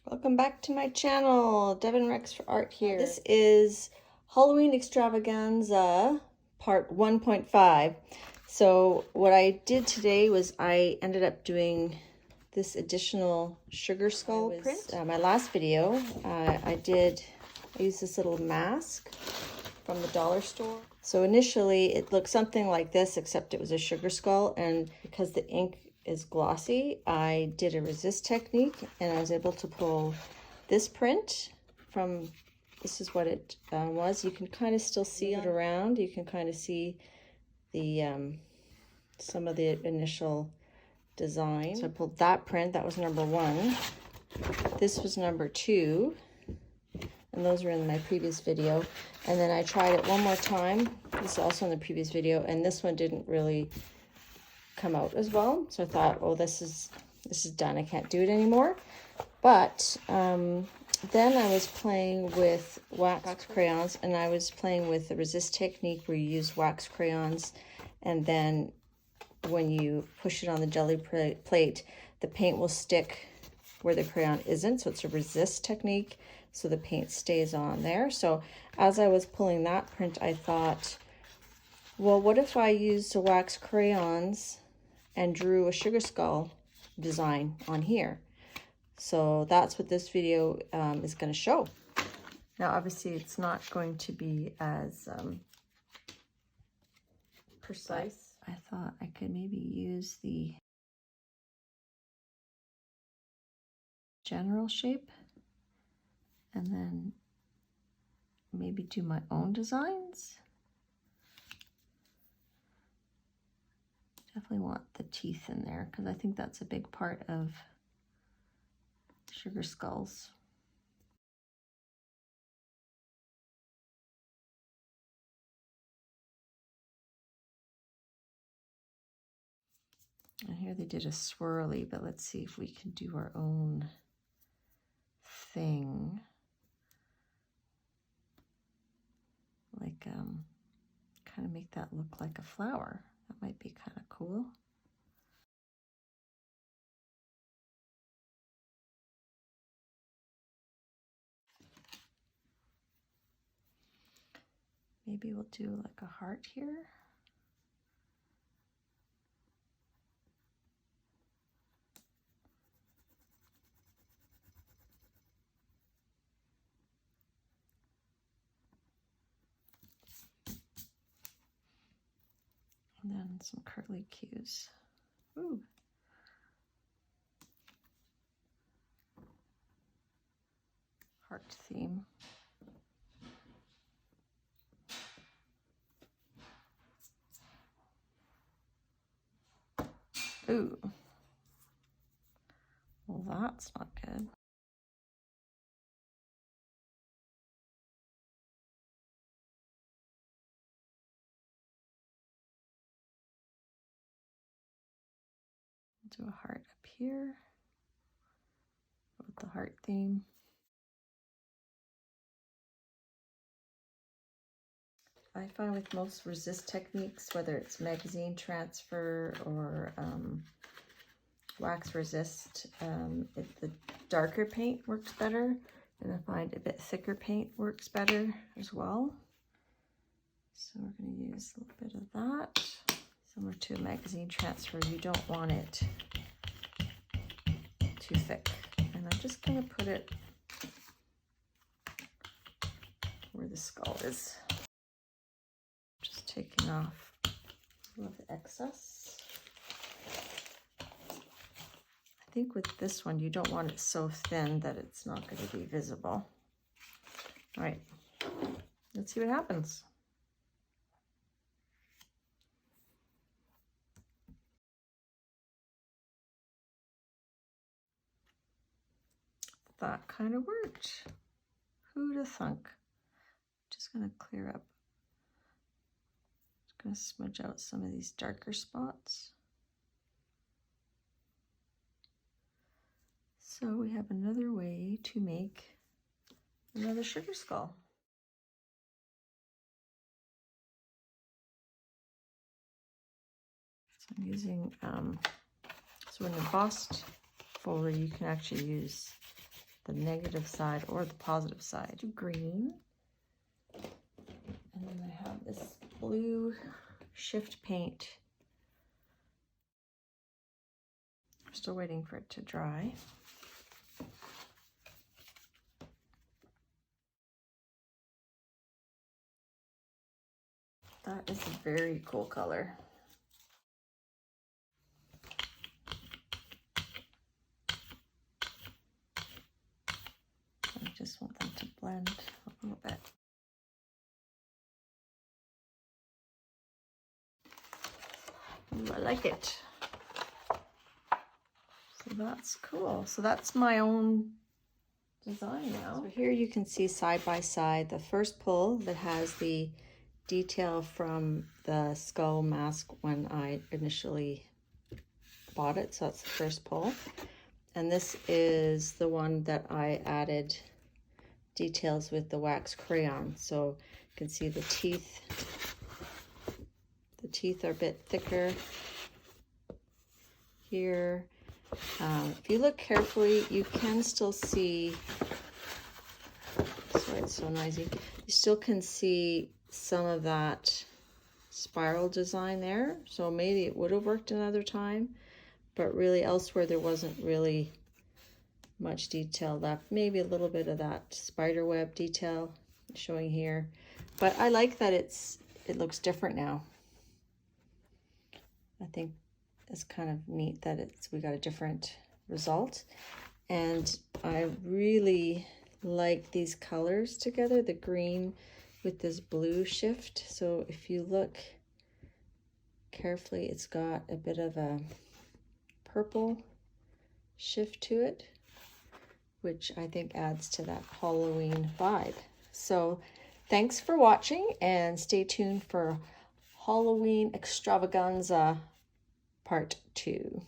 Welcome back to my channel, Devin Rex for Art here. This is Halloween Extravaganza part 1.5. So what I did today was I ended up doing this additional sugar skull print. My last video, I used this little mask from the dollar store. So initially it looked something like this, except it was a sugar skull, and because the ink is glossy, I did a resist technique and I was able to pull this print from, this is what it was. You can kind of still see it around. You can kind of see the some of the initial design. So I pulled that print, that was number 1. This was number 2, and those were in my previous video. And then I tried it one more time. This is also in the previous video, and this one didn't really come out as well. So I thought, oh, this is done. I can't do it anymore. But then I was playing with wax crayons, and I was playing with the resist technique where you use wax crayons, and then when you push it on the jelly plate, the paint will stick where the crayon isn't. So it's a resist technique, so the paint stays on there. So as I was pulling that print, I thought, well, what if I used the wax crayons and drew a sugar skull design on here? So that's what this video is going to show. Now, obviously, it's not going to be as precise. I thought I could maybe use the general shape and then maybe do my own designs. Definitely want the teeth in there because I think that's a big part of sugar skulls. And here they did a swirly, but let's see if we can do our own thing. Like, kind of make that look like a flower. That might be kind of cool. Maybe we'll do like a heart here. And then some curly cues. Ooh. Heart theme. Ooh. Well, that's not good. Do a heart up here with the heart theme. I find with most resist techniques, whether it's magazine transfer or wax resist, the darker paint works better, and I find a bit thicker paint works better as well. So we're going to use a little bit of that. Similar to a magazine transfer, you don't want it too thick. And I'm just going to put it where the skull is. Just taking off all of the excess. I think with this one, you don't want it so thin that it's not going to be visible. All right, let's see what happens. That kind of worked. Who'd have thunk? Just going to clear up. Just going to smudge out some of these darker spots. So we have another way to make another sugar skull. So I'm using, so in the embossed folder, you can actually use the negative side or the positive side. Green. And then I have this blue shift paint. I'm still waiting for it to dry. That is a very cool color. I just want them to blend a little bit. Ooh, I like it. So that's cool. So that's my own design now. So here you can see side by side the first pull that has the detail from the skull mask when I initially bought it. So that's the first pull. And this is the one that I added details with the wax crayon. So you can see the teeth. The teeth are a bit thicker here. If you look carefully, you can still see, sorry, it's so noisy. You still can see some of that spiral design there. So maybe it would have worked another time, but really elsewhere there wasn't really much detail left. Maybe a little bit of that spider web detail showing here. But I like that it looks different now. I think it's kind of neat that we got a different result. And I really like these colors together, the green with this blue shift. So if you look carefully, it's got a bit of a purple shift to it, which I think adds to that Halloween vibe. So thanks for watching, and stay tuned for Halloween Extravaganza Part 2.